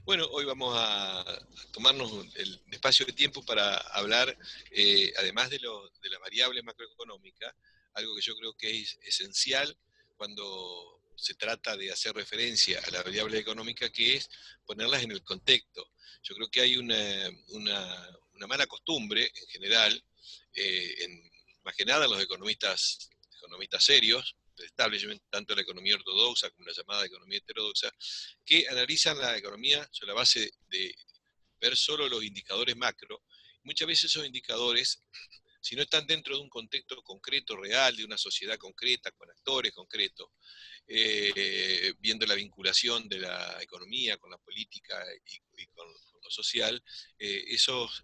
Bueno, hoy vamos a tomarnos el espacio de tiempo para hablar, además de las variables macroeconómicas, algo que yo creo que es esencial cuando se trata de hacer referencia a las variables económicas, que es ponerlas en el contexto. Yo creo que hay una mala costumbre en general, más que nada en los economistas serios, del establishment, tanto la economía ortodoxa como la llamada economía heterodoxa, que analizan la economía sobre la base de ver solo los indicadores macro. Muchas veces esos indicadores, si no están dentro de un contexto concreto, real, de una sociedad concreta, con actores concretos, viendo la vinculación de la economía con la política y con lo social, esos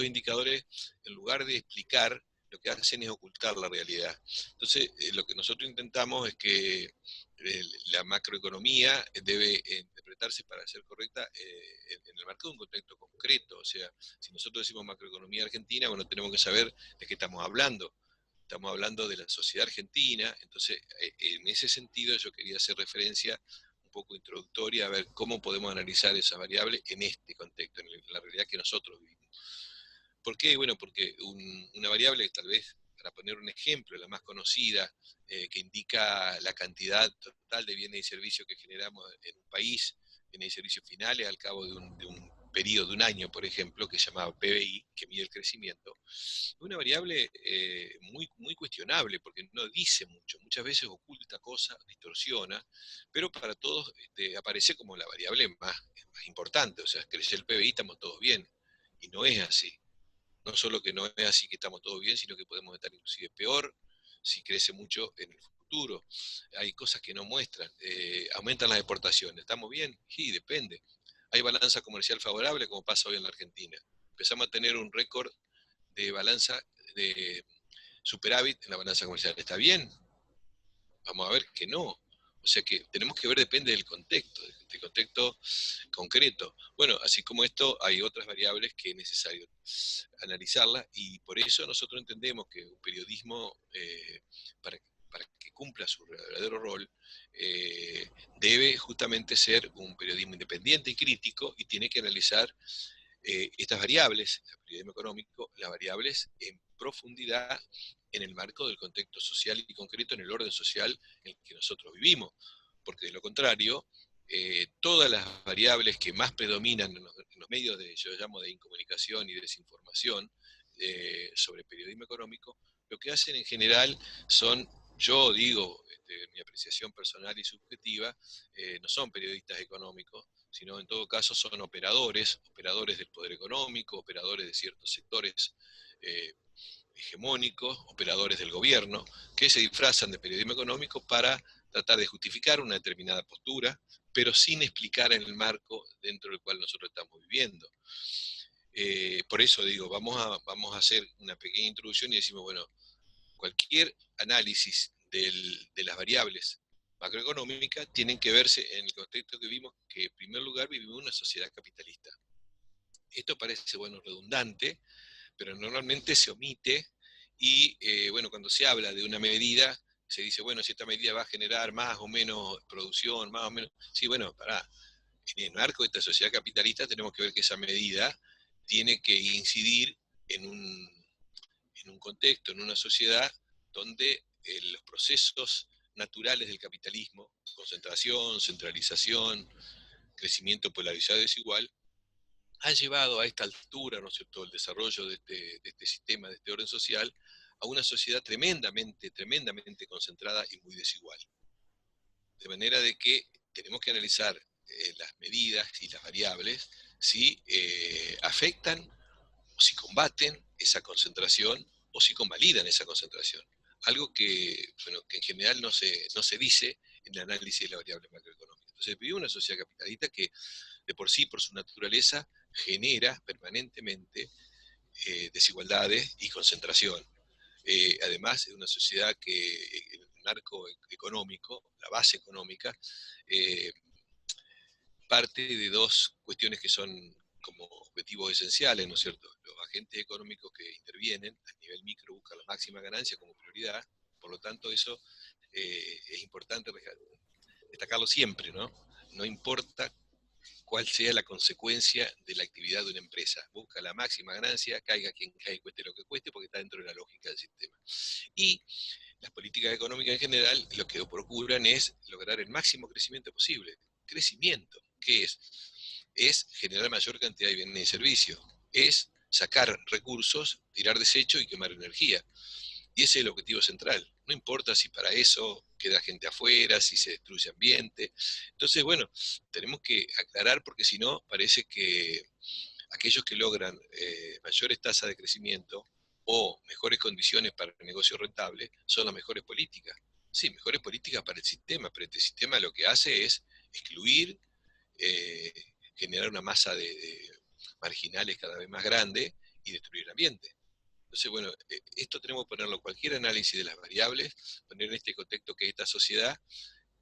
indicadores, en lugar de explicar, lo que hacen es ocultar la realidad. Entonces, lo que nosotros intentamos es que la macroeconomía debe interpretarse para ser correcta en el marco de un contexto concreto. O sea, si nosotros decimos macroeconomía argentina, bueno, tenemos que saber de qué estamos hablando. Estamos hablando de la sociedad argentina, entonces en ese sentido yo quería hacer referencia un poco introductoria a ver cómo podemos analizar esas variables en este contexto, en la realidad que nosotros vivimos. ¿Por qué? Bueno, porque una variable, tal vez, para poner un ejemplo, la más conocida, que indica la cantidad total de bienes y servicios que generamos en un país, bienes y servicios finales al cabo de un periodo de un año, por ejemplo, que se llama PBI, que mide el crecimiento, es una variable muy cuestionable porque no dice mucho, muchas veces oculta cosas, distorsiona, pero para todos aparece como la variable más importante. O sea, crece el PBI, estamos todos bien, y no es así. No solo que no es así que estamos todos bien, sino que podemos estar inclusive peor si crece mucho en el futuro. Hay cosas que no muestran. Aumentan las exportaciones. ¿Estamos bien? Sí, depende. Hay balanza comercial favorable, como pasa hoy en la Argentina. Empezamos a tener un récord de balanza de superávit en la balanza comercial. ¿Está bien? Vamos a ver que no. O sea que tenemos que ver, depende del contexto concreto. Bueno, así como esto, hay otras variables que es necesario analizarlas y por eso nosotros entendemos que un periodismo, para que cumpla su verdadero rol, debe justamente ser un periodismo independiente y crítico y tiene que analizar estas variables, el periodismo económico, las variables en profundidad en el marco del contexto social y concreto, en el orden social en el que nosotros vivimos, porque de lo contrario, todas las variables que más predominan en los medios de, yo llamo de incomunicación y desinformación sobre periodismo económico, lo que hacen en general son, yo digo, mi apreciación personal y subjetiva, no son periodistas económicos, sino en todo caso son operadores del poder económico, operadores de ciertos sectores eh, hegemónicos, operadores del gobierno, que se disfrazan de periodismo económico para tratar de justificar una determinada postura, pero sin explicar en el marco dentro del cual nosotros estamos viviendo. Por eso digo, vamos a hacer una pequeña introducción y decimos, bueno, cualquier análisis de las variables macroeconómicas tienen que verse en el contexto que vimos, que en primer lugar vivimos una sociedad capitalista. Esto parece, bueno, redundante, pero normalmente se omite y, bueno, cuando se habla de una medida, se dice, bueno, si esta medida va a generar más o menos producción, más o menos... Sí, bueno, en el marco de esta sociedad capitalista tenemos que ver que esa medida tiene que incidir en un contexto, en una sociedad donde los procesos naturales del capitalismo, concentración, centralización, crecimiento polarizado y desigual, han llevado a esta altura, ¿no es cierto?, el desarrollo de este sistema, de este orden social, a una sociedad tremendamente concentrada y muy desigual. De manera de que tenemos que analizar las medidas y las variables si afectan o si combaten esa concentración o si convalidan esa concentración. Algo que, bueno, que en general no se dice en el análisis de la variable macroeconómica. Entonces, vivimos una sociedad capitalista que de por sí, por su naturaleza, genera permanentemente desigualdades y concentración. Además, es una sociedad que en el marco económico, la base económica, eh, parte de dos cuestiones que son como objetivos esenciales, ¿no es cierto? Los agentes económicos que intervienen a nivel micro buscan la máxima ganancia como prioridad, por lo tanto eso es importante destacarlo siempre, ¿no? No importa cuál sea la consecuencia de la actividad de una empresa. Busca la máxima ganancia, caiga quien caiga, cueste lo que cueste, porque está dentro de la lógica del sistema. Y las políticas económicas en general lo que procuran es lograr el máximo crecimiento posible. Crecimiento, ¿qué es? Es generar mayor cantidad de bienes y servicios. Es sacar recursos, tirar desecho y quemar energía. Y ese es el objetivo central. No importa si para eso queda gente afuera, si se destruye ambiente. Entonces, bueno, tenemos que aclarar porque si no, parece que aquellos que logran mayores tasas de crecimiento o mejores condiciones para el negocio rentable son las mejores políticas. Sí, mejores políticas para el sistema, pero este sistema lo que hace es excluir, eh, generar una masa de marginales cada vez más grande y destruir el ambiente. Entonces, bueno, esto tenemos que ponerlo en cualquier análisis de las variables, poner en este contexto que es esta sociedad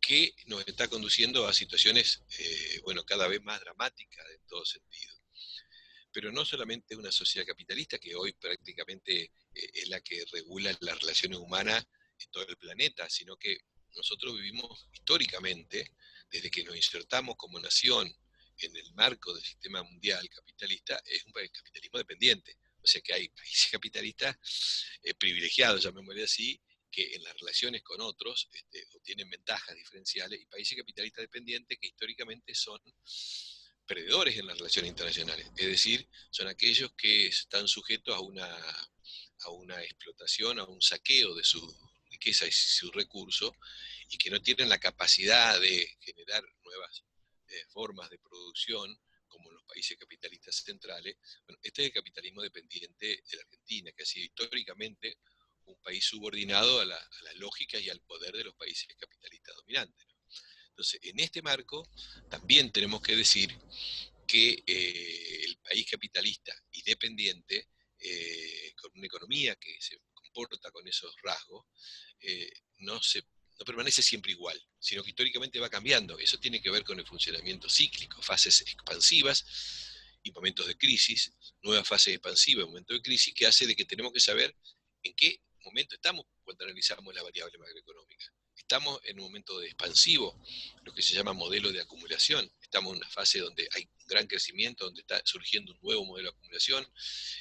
que nos está conduciendo a situaciones, bueno, cada vez más dramáticas en todo sentido. Pero no solamente una sociedad capitalista, que hoy prácticamente es la que regula las relaciones humanas en todo el planeta, sino que nosotros vivimos históricamente, desde que nos insertamos como nación en el marco del sistema mundial capitalista, es un capitalismo dependiente. O sea que hay países capitalistas privilegiados, llamémosle así, que en las relaciones con otros obtienen ventajas diferenciales, y países capitalistas dependientes que históricamente son perdedores en las relaciones internacionales. Es decir, son aquellos que están sujetos a una explotación, a un saqueo de su riqueza y sus recursos, y que no tienen la capacidad de generar nuevas formas de producción como en los países capitalistas centrales. Bueno, este es el capitalismo dependiente de la Argentina, que ha sido históricamente un país subordinado a las lógicas y al poder de los países capitalistas dominantes, ¿no? Entonces, en este marco, también tenemos que decir que el país capitalista y dependiente, con una economía que se comporta con esos rasgos, eh, no, se, no permanece siempre igual, sino que históricamente va cambiando. Eso tiene que ver con el funcionamiento cíclico, fases expansivas y momentos de crisis, nuevas fases expansivas, momentos de crisis, que hace de que tenemos que saber en qué momento estamos cuando analizamos la variable macroeconómica. Estamos en un momento de expansivo, lo que se llama modelo de acumulación. Estamos en una fase donde hay un gran crecimiento, donde está surgiendo un nuevo modelo de acumulación.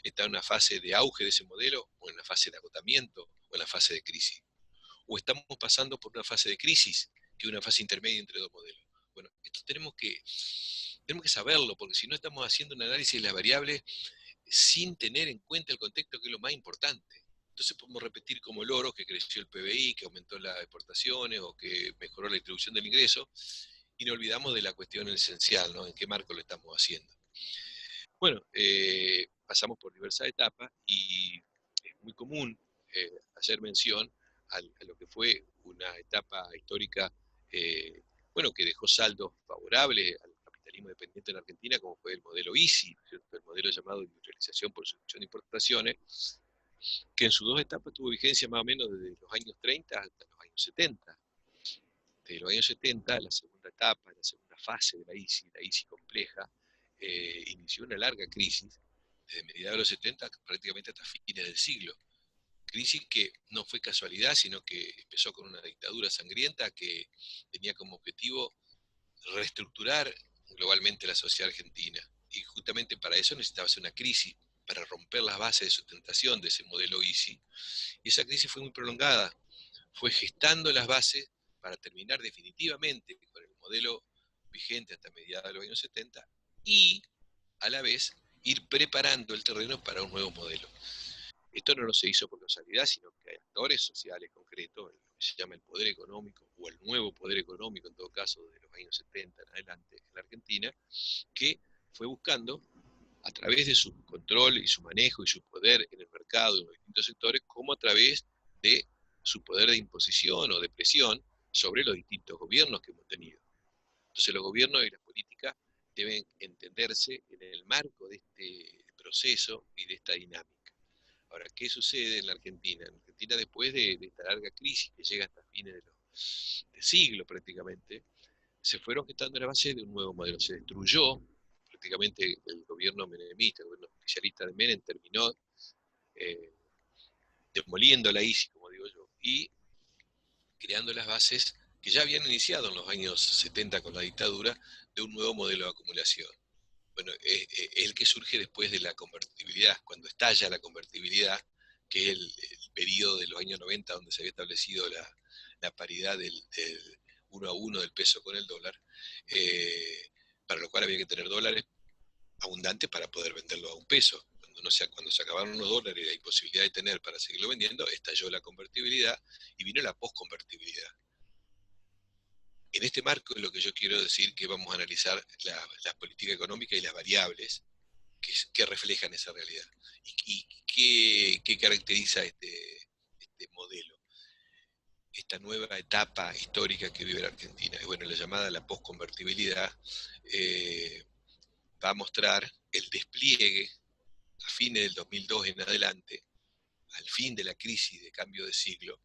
Está en una fase de auge de ese modelo, o en una fase de agotamiento, o en la fase de crisis. O estamos pasando por una fase de crisis, que es una fase intermedia entre dos modelos. Bueno, esto tenemos que saberlo, porque si no estamos haciendo un análisis de las variables sin tener en cuenta el contexto, que es lo más importante. Entonces podemos repetir como loro que creció el PBI, que aumentó las exportaciones o que mejoró la distribución del ingreso, y no olvidamos de la cuestión esencial, ¿no? ¿En qué marco lo estamos haciendo? Bueno, pasamos por diversas etapas y es muy común hacer mención a lo que fue una etapa histórica, eh, bueno, que dejó saldos favorables al capitalismo dependiente en Argentina, como fue el modelo ISI, ¿cierto? El modelo llamado industrialización por sustitución de importaciones, que en sus dos etapas tuvo vigencia más o menos desde los años 30 hasta los años 70. Desde los años 70, la segunda etapa, la segunda fase de la ISI compleja, inició una larga crisis, desde mediados de los 70 prácticamente hasta fines del siglo. Crisis que no fue casualidad, sino que empezó con una dictadura sangrienta que tenía como objetivo reestructurar globalmente la sociedad argentina. Y justamente para eso necesitaba hacer una crisis, para romper las bases de sustentación de ese modelo ISI. Y esa crisis fue muy prolongada, fue gestando las bases para terminar definitivamente con el modelo vigente hasta mediados de los años 70 y a la vez ir preparando el terreno para un nuevo modelo. Esto no se hizo por casualidad, sino que hay actores sociales concretos, lo que se llama el poder económico, o el nuevo poder económico en todo caso, de los años 70 en adelante en la Argentina, que fue buscando, a través de su control y su manejo y su poder en el mercado en los distintos sectores, como a través de su poder de imposición o de presión sobre los distintos gobiernos que hemos tenido. Entonces los gobiernos y las políticas deben entenderse en el marco de este proceso y de esta dinámica. Ahora, ¿qué sucede en la Argentina? En la Argentina, después de esta larga crisis que llega hasta fines de siglo prácticamente, se fueron gestando la base de un nuevo modelo. Se destruyó prácticamente el gobierno menemista, el gobierno oficialista de Menem, terminó eh, demoliendo la ISI, como digo yo, y creando las bases que ya habían iniciado en los años 70 con la dictadura, de un nuevo modelo de acumulación. Bueno, es el que surge después de la convertibilidad, cuando estalla la convertibilidad, que es el periodo de los años 90 donde se había establecido la paridad del 1 a 1 del peso con el dólar, eh, para lo cual había que tener dólares abundantes para poder venderlo a un peso. Cuando se acabaron los dólares y la imposibilidad de tener para seguirlo vendiendo, estalló la convertibilidad y vino la posconvertibilidad. En este marco es lo que yo quiero decir que vamos a analizar la política económica y las variables que reflejan esa realidad. ¿Qué caracteriza este modelo? Esta nueva etapa histórica que vive la Argentina. Y bueno, la llamada la posconvertibilidad va a mostrar el despliegue a fines del 2002 en adelante, al fin de la crisis de cambio de siglo,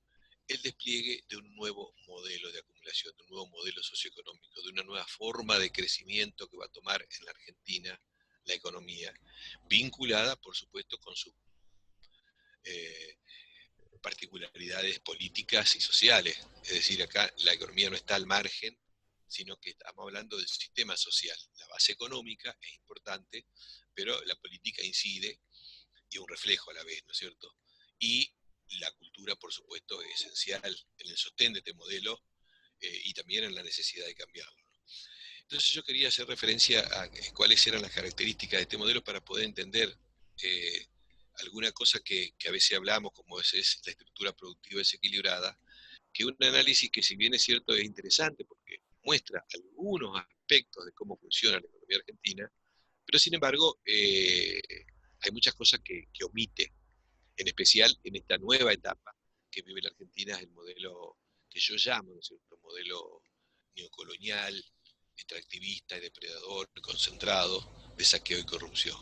el despliegue de un nuevo modelo de acumulación, de un nuevo modelo socioeconómico, de una nueva forma de crecimiento que va a tomar en la Argentina la economía, vinculada, por supuesto, con sus eh, particularidades políticas y sociales. Es decir, acá la economía no está al margen, sino que estamos hablando del sistema social. La base económica es importante, pero la política incide y un reflejo a la vez, ¿no es cierto? Y la cultura, por supuesto, es esencial en el sostén de este modelo y también en la necesidad de cambiarlo. Entonces yo quería hacer referencia a cuáles eran las características de este modelo para poder entender eh, alguna cosa que a veces hablamos, como es la estructura productiva desequilibrada, que un análisis que si bien es cierto es interesante porque muestra algunos aspectos de cómo funciona la economía argentina, pero sin embargo hay muchas cosas que omite, en especial en esta nueva etapa que vive la Argentina, es el modelo que yo llamo, ¿no es cierto?, modelo neocolonial, extractivista y depredador, concentrado, de saqueo y corrupción,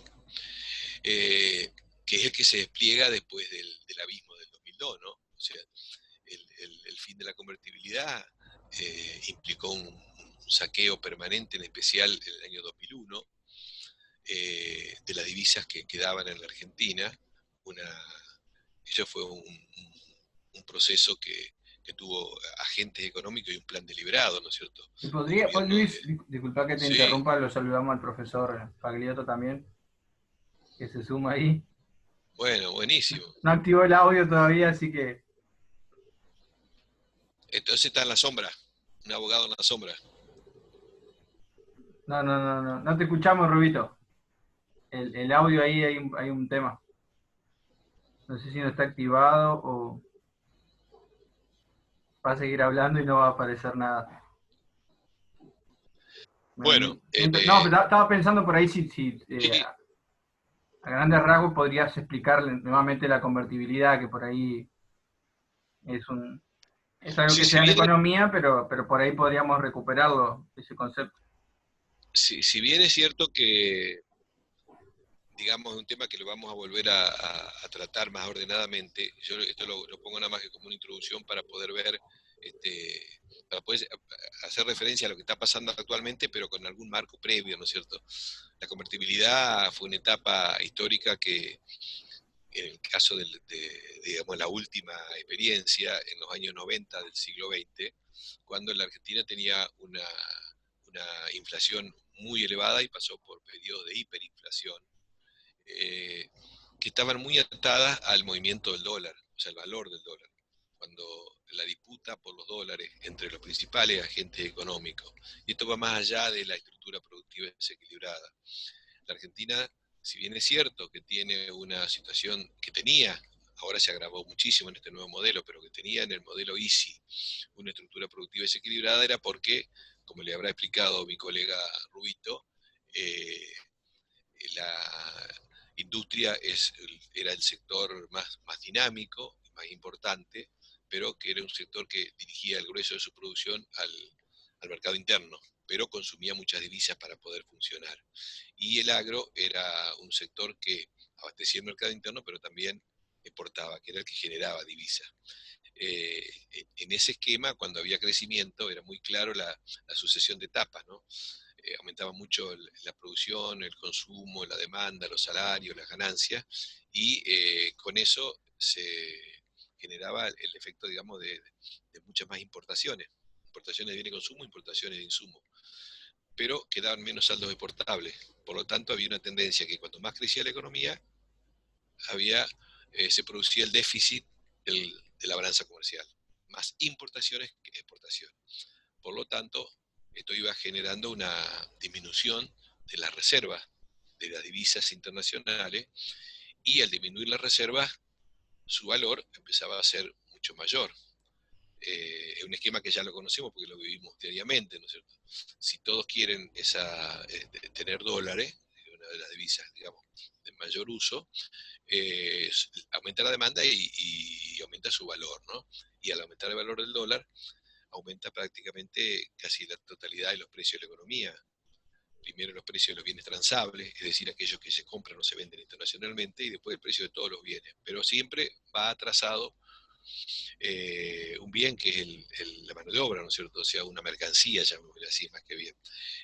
que es el que se despliega después del abismo del 2002, ¿no? O sea, el fin de la convertibilidad implicó un saqueo permanente, en especial en el año 2001, de las divisas que quedaban en la Argentina. Eso fue un proceso que tuvo agentes económicos y un plan deliberado, ¿no es cierto? ¿Y Un podría, oh, gobierno de... Luis, disculpa que te Sí, interrumpa, lo saludamos al profesor Pagliotto también, que se suma ahí. bueno, buenísimo. No activó el audio todavía, así que Entonces está en la sombra, un abogado en la sombra. no te escuchamos, Rubito. El audio ahí hay un tema. No sé si no está activado o va a seguir hablando y no va a aparecer nada. Bueno, No, pero estaba pensando por ahí si sí, a grandes rasgos podrías explicarle nuevamente la convertibilidad, que por ahí es algo sí, que se si da en bien, economía, pero por ahí podríamos recuperarlo, ese concepto. si bien es cierto que digamos, es un tema que lo vamos a volver a tratar más ordenadamente. Yo esto lo pongo nada más que como una introducción para poder ver, para poder hacer referencia a lo que está pasando actualmente, pero con algún marco previo, ¿no es cierto? La convertibilidad fue una etapa histórica que, en el caso digamos, la última experiencia, en los años 90 del siglo XX, cuando la Argentina tenía una inflación muy elevada y pasó por periodos de hiperinflación, eh, que estaban muy atadas al movimiento del dólar, o sea, el valor del dólar. Cuando la disputa por los dólares entre los principales agentes económicos, y esto va más allá de la estructura productiva desequilibrada. La Argentina, si bien es cierto que tiene una situación que tenía, ahora se agravó muchísimo en este nuevo modelo, pero que tenía en el modelo EASY una estructura productiva desequilibrada, era porque, como le habrá explicado mi colega Rubito, eh, la industria era el sector más dinámico, más importante, pero que era un sector que dirigía el grueso de su producción al mercado interno, pero consumía muchas divisas para poder funcionar. Y el agro era un sector que abastecía el mercado interno, pero también exportaba, que era el que generaba divisas. Eh, en ese esquema, cuando había crecimiento, era muy claro la sucesión de etapas, ¿no? Aumentaba mucho la producción, el consumo, la demanda, los salarios, las ganancias, y con eso se generaba el efecto, digamos, de muchas más importaciones de bienes de consumo, importaciones de insumos. pero quedaban menos saldos exportables. Por lo tanto, había una tendencia que cuanto más crecía la economía, se producía el déficit de la balanza comercial, más importaciones que exportaciones. Por lo tanto, esto iba generando una disminución de las reservas de las divisas internacionales, y al disminuir las reservas, su valor empezaba a ser mucho mayor. Es un esquema que ya lo conocemos porque lo vivimos diariamente, ¿no es cierto? Si todos quieren tener dólares, una de las divisas, digamos, de mayor uso, aumenta la demanda y aumenta su valor, ¿no? Y al aumentar el valor del dólar, aumenta prácticamente casi la totalidad de los precios de la economía. Primero los precios de los bienes transables, es decir, aquellos que se compran o se venden internacionalmente, y después el precio de todos los bienes. Pero siempre va atrasado un bien que es la mano de obra, ¿no es cierto? O sea, una mercancía, llamémosle así, más que bien.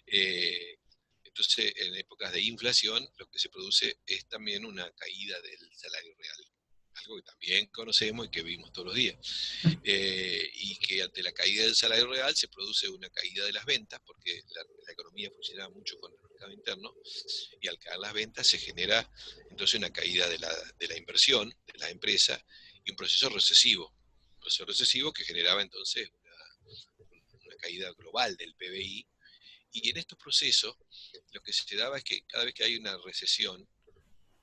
Eh, entonces, en épocas de inflación, lo que se produce es también una caída del salario real, algo que también conocemos y que vimos todos los días. Y que ante la caída del salario real se produce una caída de las ventas, porque la economía funciona mucho con el mercado interno, y al caer las ventas se genera entonces una caída de la inversión de las empresas y un proceso recesivo. Un proceso recesivo que generaba entonces una caída global del PBI. Y en estos procesos lo que se daba es que cada vez que hay una recesión,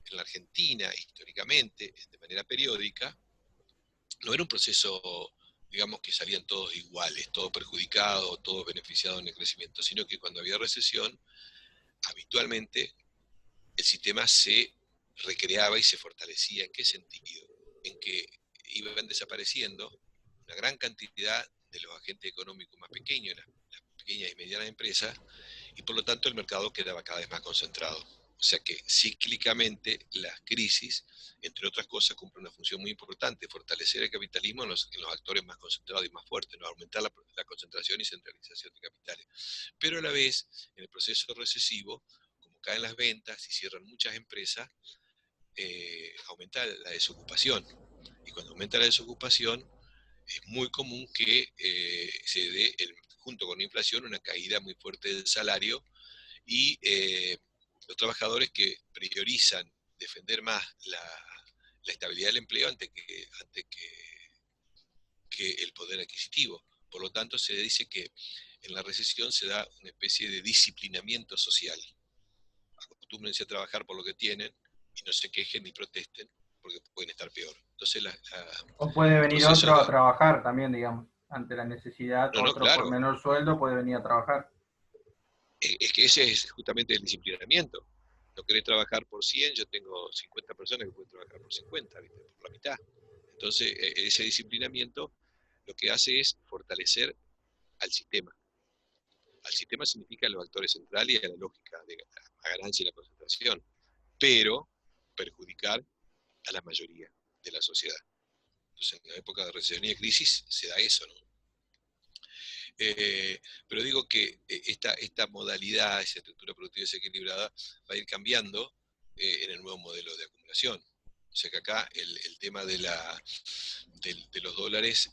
en la Argentina, históricamente, de manera periódica, no era un proceso, digamos, que salían todos iguales, todos perjudicados, todos beneficiados en el crecimiento, sino que cuando había recesión, habitualmente el sistema se recreaba y se fortalecía. ¿En qué sentido? En que iban desapareciendo una gran cantidad de los agentes económicos más pequeños, las pequeñas y medianas empresas, y por lo tanto el mercado quedaba cada vez más concentrado. O sea que cíclicamente las crisis, entre otras cosas, cumplen una función muy importante: fortalecer el capitalismo en los actores más concentrados y más fuertes, ¿no? Aumentar la concentración y centralización de capitales. Pero a la vez, en el proceso recesivo, como caen las ventas y cierran muchas empresas, aumenta la desocupación. Y cuando aumenta la desocupación, es muy común que se dé, junto con la inflación, una caída muy fuerte del salario, y los trabajadores que priorizan defender más la estabilidad del empleo que el poder adquisitivo. Por lo tanto, se dice que en la recesión se da una especie de disciplinamiento social. Acostúmbrense a trabajar por lo que tienen y no se quejen ni protesten, porque pueden estar peor. Entonces, O puede el venir proceso otro a de... trabajar también, digamos. Ante la necesidad, No, no, otro por claro, menor sueldo puede venir a trabajar. es que ese es justamente el disciplinamiento. No querés trabajar por 100, yo tengo 50 personas que pueden trabajar por 50, ¿viste? Por la mitad. Entonces, ese disciplinamiento lo que hace es fortalecer al sistema. Al sistema significa a los actores centrales y a la lógica de la ganancia y la concentración, pero perjudicar a la mayoría de la sociedad. Entonces, en la época de recesión y de crisis se da eso, ¿no? Pero digo que esta modalidad, esa estructura productiva desequilibrada, va a ir cambiando en el nuevo modelo de acumulación. O sea que acá el tema de los dólares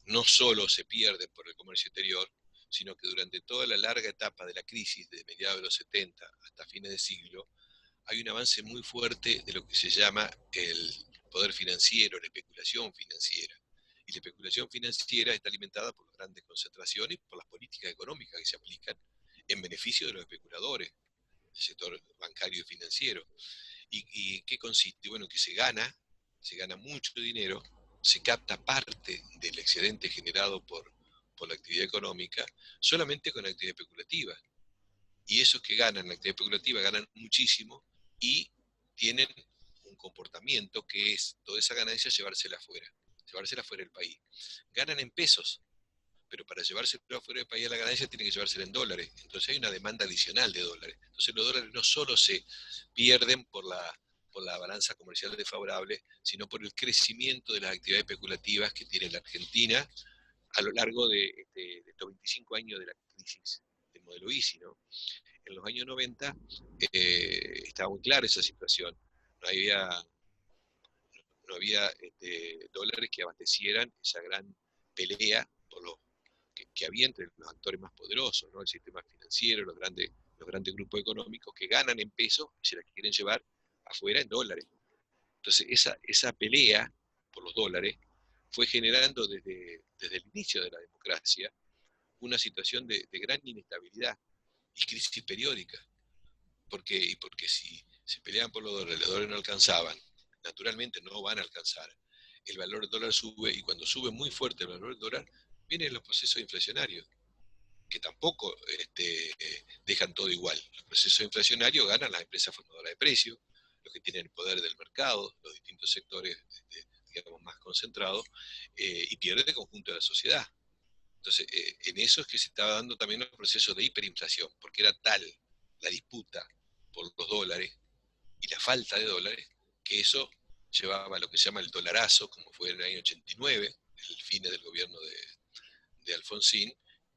no solo se pierde por el comercio exterior, sino que durante toda la larga etapa de la crisis, de mediados de los 70 hasta fines de siglo, hay un avance muy fuerte de lo que se llama el poder financiero, la especulación financiera. Y la especulación financiera está alimentada por las grandes concentraciones y por las políticas económicas que se aplican en beneficio de los especuladores, del sector bancario y financiero. ¿Y qué consiste? Bueno, que se gana mucho dinero, se capta parte del excedente generado por la actividad económica solamente con la actividad especulativa. Y esos que ganan la actividad especulativa ganan muchísimo y tienen un comportamiento que es toda esa ganancia llevársela afuera del país. Ganan en pesos, pero para llevársela afuera del país a la ganancia tienen que llevársela en dólares. Entonces hay una demanda adicional de dólares. Entonces los dólares no solo se pierden por la balanza comercial desfavorable, sino por el crecimiento de las actividades especulativas que tiene la Argentina a lo largo de estos 25 años de la crisis del modelo ISI, ¿no? En los años 90 estaba muy clara esa situación. No había dólares que abastecieran esa gran pelea que que había entre los actores más poderosos, ¿no? El sistema financiero, los grandes grupos económicos que ganan en pesos y se las quieren llevar afuera en dólares. Entonces, esa pelea por los dólares fue generando desde el inicio de la democracia una situación de gran inestabilidad y crisis periódica. Porque si se peleaban por los dólares no alcanzaban, naturalmente no van a alcanzar. El valor del dólar sube y cuando sube muy fuerte el valor del dólar, vienen los procesos inflacionarios, que tampoco dejan todo igual. Los procesos inflacionarios ganan las empresas formadoras de precios, los que tienen el poder del mercado, los distintos sectores digamos, más concentrados, y pierde el conjunto de la sociedad. Entonces, en eso es que se estaba dando también un proceso de hiperinflación, porque era tal la disputa por los dólares y la falta de dólares, que eso llevaba a lo que se llama el dolarazo, como fue en el año 89, el fin del gobierno de Alfonsín,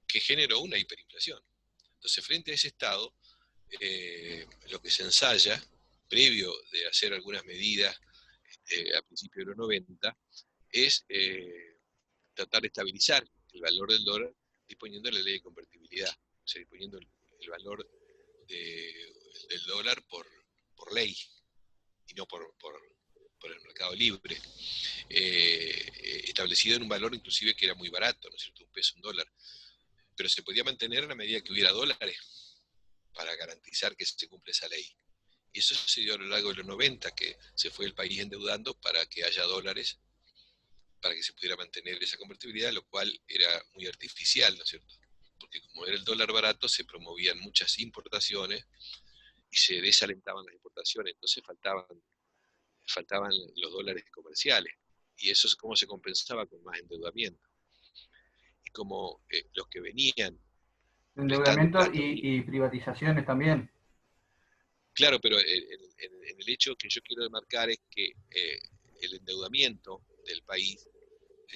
que generó una hiperinflación. Entonces, frente a ese estado, lo que se ensaya, previo de hacer algunas medidas a principios de los 90, es tratar de estabilizar el valor del dólar disponiendo de la ley de convertibilidad, o sea, disponiendo el valor del dólar por ley y no por el mercado libre, establecido en un valor inclusive que era muy barato, ¿no es cierto?, $1, $1, pero se podía mantener a la medida que hubiera dólares para garantizar que se cumple esa ley. Y eso se dio a lo largo de los 90, que se fue el país endeudando para que haya dólares, para que se pudiera mantener esa convertibilidad, lo cual era muy artificial, ¿no es cierto? Porque como era el dólar barato, se promovían muchas importaciones y se desalentaban las importaciones, entonces faltaban los dólares comerciales. Y eso es como se compensaba con más endeudamiento. Y como los que venían prestando Endeudamiento plata, y privatizaciones también. claro, pero en el hecho que yo quiero demarcar es que el endeudamiento del país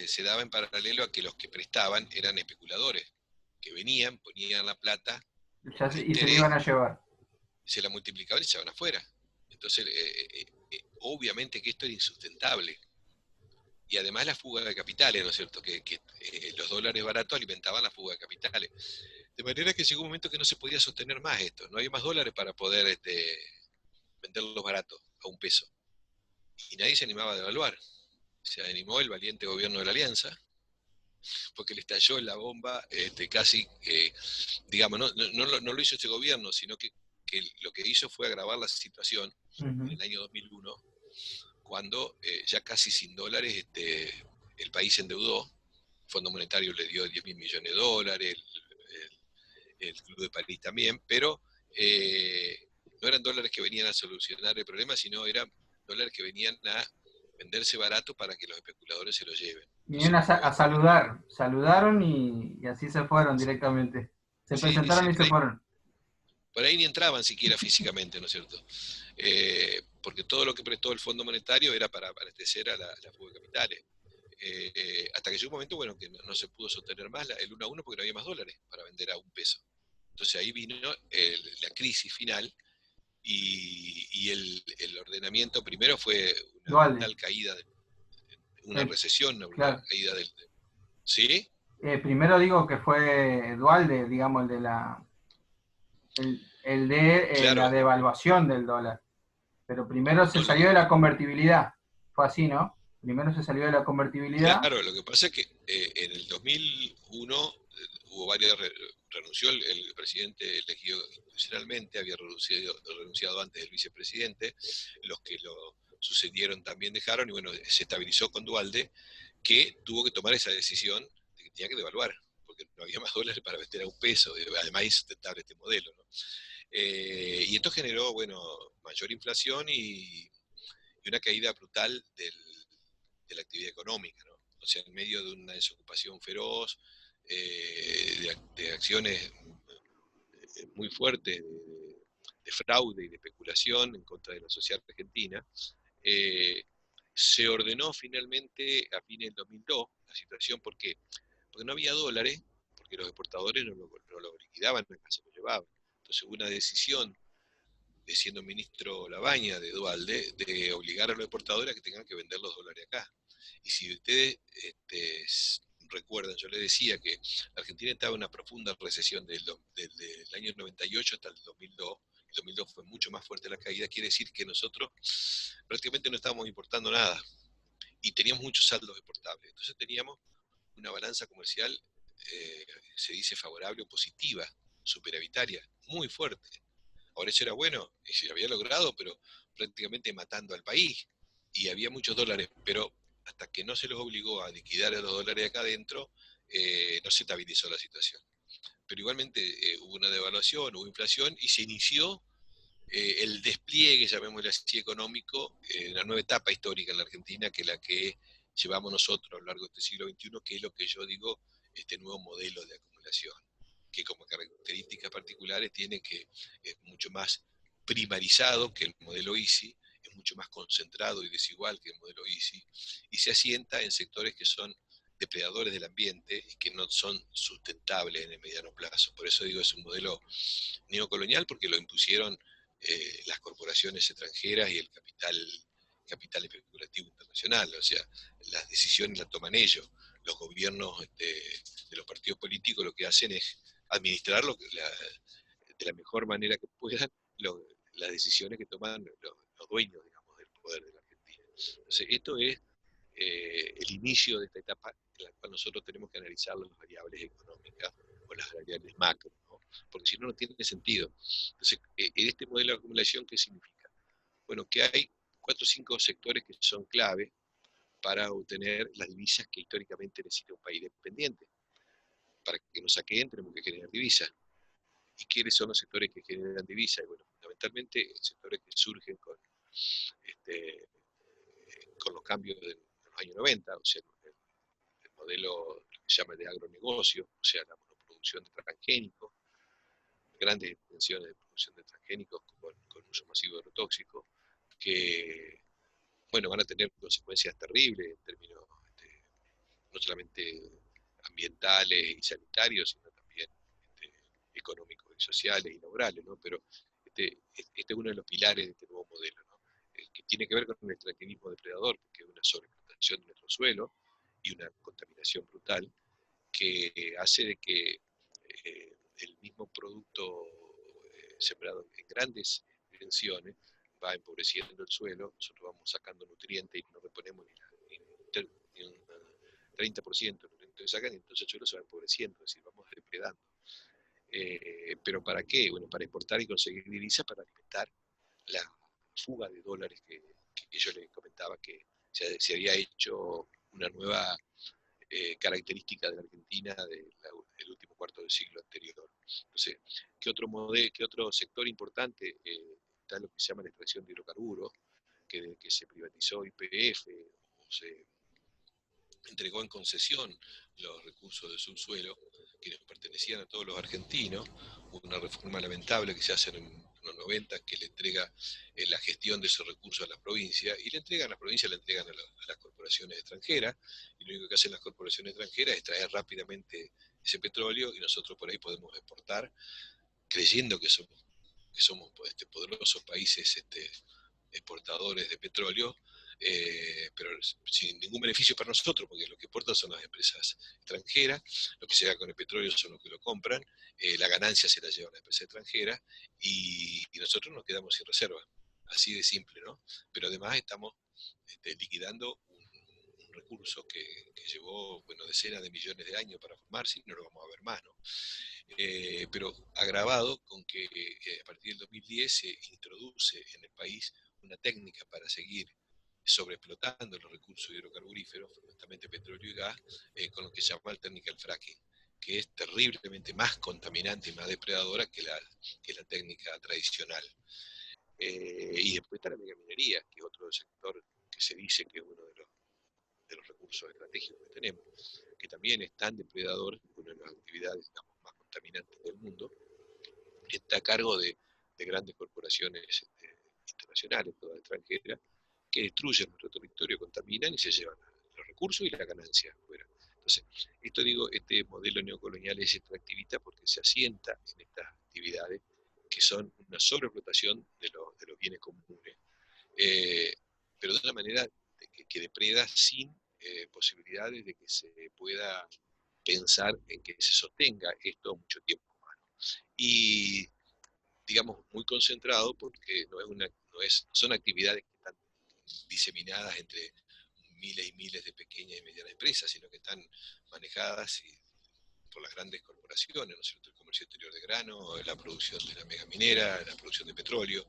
se daba en paralelo a que los que prestaban eran especuladores, que venían, ponían la plata a Y se le iban interés, a llevar. se la multiplicaban y se van afuera. Entonces, obviamente que esto era insustentable. Y además la fuga de capitales, ¿no es cierto? Que los dólares baratos alimentaban la fuga de capitales. De manera que llegó un momento que no se podía sostener más esto. No había más dólares para poder venderlos baratos a $1. Y nadie se animaba a devaluar. Se animó el valiente gobierno de la Alianza, porque le estalló la bomba casi, digamos, no lo hizo este gobierno, sino que lo que hizo fue agravar la situación en el año 2001, cuando ya casi sin dólares el país se endeudó, el Fondo Monetario le dio 10.000 millones de dólares, el Club de París también, pero no eran dólares que venían a solucionar el problema, sino eran dólares que venían a venderse barato para que los especuladores se los lleven. Vinieron Entonces, a saludar, saludaron y así se fueron directamente. Se sí, presentaron sí, y se fueron. por ahí ni entraban siquiera físicamente, ¿no es cierto? Porque todo lo que prestó el Fondo Monetario era para abastecer a la fuga de capitales. Hasta que llegó un momento, bueno, que no se pudo sostener más el 1 a 1 porque no había más dólares para vender a $1. Entonces ahí vino la crisis final y el ordenamiento primero fue una Dualde. brutal caída, una recesión, una brutal Claro. caída del... ¿Sí? Primero digo que fue Dualde, digamos, el de la Claro, devaluación del dólar. Pero primero se no, salió de la convertibilidad. Fue así, ¿no? Primero se salió de la convertibilidad. claro, lo que pasa es que en el 2001 hubo varias, renunció el presidente elegido institucionalmente, había renunciado antes el vicepresidente, los que lo sucedieron también dejaron, y bueno, se estabilizó con Dualde, que tuvo que tomar esa decisión de que tenía que devaluar, porque no había más dólares para vender a $1, además es insustentable este modelo, ¿no? Y esto generó, bueno, mayor inflación y una caída brutal de la actividad económica, ¿no? O sea, en medio de una desocupación feroz, de acciones muy fuertes de fraude y de especulación en contra de la sociedad argentina, eh, se ordenó finalmente a fines del 2002 la situación. ¿Por qué? Porque no había dólares, porque los exportadores no lo liquidaban, acá se lo llevaban. Entonces hubo una decisión, siendo ministro Labaña de Dualde, de obligar a los exportadores a que tengan que vender los dólares acá. Y si ustedes recuerdan, yo les decía que Argentina estaba en una profunda recesión desde el año 98 hasta el 2002. El 2002 fue mucho más fuerte la caída, quiere decir que nosotros prácticamente no estábamos importando nada y teníamos muchos saldos exportables. Entonces teníamos una balanza comercial, se dice favorable o positiva, superavitaria, muy fuerte. Ahora eso era bueno, y se había logrado, pero prácticamente matando al país. Y había muchos dólares, pero hasta que no se los obligó a liquidar a los dólares acá adentro, no se estabilizó la situación. Pero igualmente hubo una devaluación, hubo inflación y se inició el despliegue, llamémosle así, económico, una nueva etapa histórica en la Argentina, que es la que llevamos nosotros a lo largo de este siglo XXI, que es lo que yo digo, este nuevo modelo de acumulación, que como características particulares tiene que es mucho más primarizado que el modelo EASY, es mucho más concentrado y desigual que el modelo EASY, y se asienta en sectores que son depredadores del ambiente y que no son sustentables en el mediano plazo. Por eso digo, es un modelo neocolonial, porque lo impusieron las corporaciones extranjeras y el capital especulativo internacional. O sea, las decisiones las toman ellos. Los gobiernos de los partidos políticos lo que hacen es administrar de la mejor manera que puedan las decisiones que toman los dueños, digamos, del poder de la Argentina. Entonces, esto es el inicio de esta etapa en la cual nosotros tenemos que analizar las variables económicas o las variables macro, ¿no? Porque si no, no tiene sentido. Entonces, en este modelo de acumulación, ¿qué significa? Bueno, que hay 4 o 5 sectores que son clave para obtener las divisas que históricamente necesita un país dependiente. Para que nos saquen tenemos que generar divisas. ¿Y quiénes son los sectores que generan divisas? Bueno, fundamentalmente sectores que surgen este, con los cambios de los años 90, o sea, el modelo que se llama de agronegocio, o sea, la monoproducción de transgénicos, grandes extensiones de producción de transgénicos con uso masivo de agrotóxicos, que bueno, van a tener consecuencias terribles en términos no solamente ambientales y sanitarios, sino también económicos y sociales y laborales, ¿no? Pero este es uno de los pilares de este nuevo modelo, ¿no? Que tiene que ver con el extractivismo depredador, porque es una sobreexplotación de nuestro suelo y una contaminación brutal que hace de que el mismo producto sembrado en grandes extensiones va empobreciendo el suelo, nosotros vamos sacando nutrientes y no reponemos ni un 30% de nutrientes que sacan, y entonces el suelo se va empobreciendo, es decir, vamos depredando. ¿Pero para qué? Bueno, para exportar y conseguir divisas para alimentar la fuga de dólares que yo les comentaba que se había hecho una nueva característica de la Argentina del último cuarto del siglo anterior. Entonces, qué otro sector importante? Está lo que se llama la extracción de hidrocarburos, que se privatizó YPF o se entregó en concesión los recursos de subsuelo que nos pertenecían a todos los argentinos, una reforma lamentable que se hace en los 90 que le entrega la gestión de esos recursos a las provincias, y le entregan a las provincias, le entregan a las corporaciones extranjeras, y lo único que hacen las corporaciones extranjeras es traer rápidamente ese petróleo y nosotros por ahí podemos exportar, creyendo que somos poderosos países exportadores de petróleo, pero sin ningún beneficio para nosotros, porque lo que exportan son las empresas extranjeras, lo que se haga con el petróleo son los que lo compran, la ganancia se la llevan las empresas extranjeras y nosotros nos quedamos sin reserva. Así de simple, ¿no? Pero además estamos liquidando un recurso que llevó, bueno, decenas de millones de años para formarse y no lo vamos a ver más, ¿no? Pero agravado con que a partir del 2010 se introduce en el país una técnica para seguir sobreexplotando los recursos hidrocarburíferos, fundamentalmente petróleo y gas, con lo que se llama el technical fracking, que es terriblemente más contaminante y más depredadora que la técnica tradicional. Y después está la megaminería, que es otro sector que se dice que es uno de los recursos estratégicos que tenemos, que también es tan depredador, una de las actividades digamos, más contaminantes del mundo, que está a cargo de grandes corporaciones internacionales, todas extranjeras, que destruyen nuestro territorio, contaminan y se llevan los recursos y la ganancia afuera. Entonces, esto digo, este modelo neocolonial es extractivista porque se asienta en estas actividades que son una sobreexplotación de los bienes comunes, pero de una manera que depreda sin posibilidades de que se pueda pensar en que se sostenga esto mucho tiempo más. Y, digamos, muy concentrado porque no son actividades que están diseminadas entre miles y miles de pequeñas y medianas empresas, sino que están manejadas por las grandes corporaciones, ¿no es cierto? El comercio exterior de grano, la producción de la megaminera, la producción de petróleo.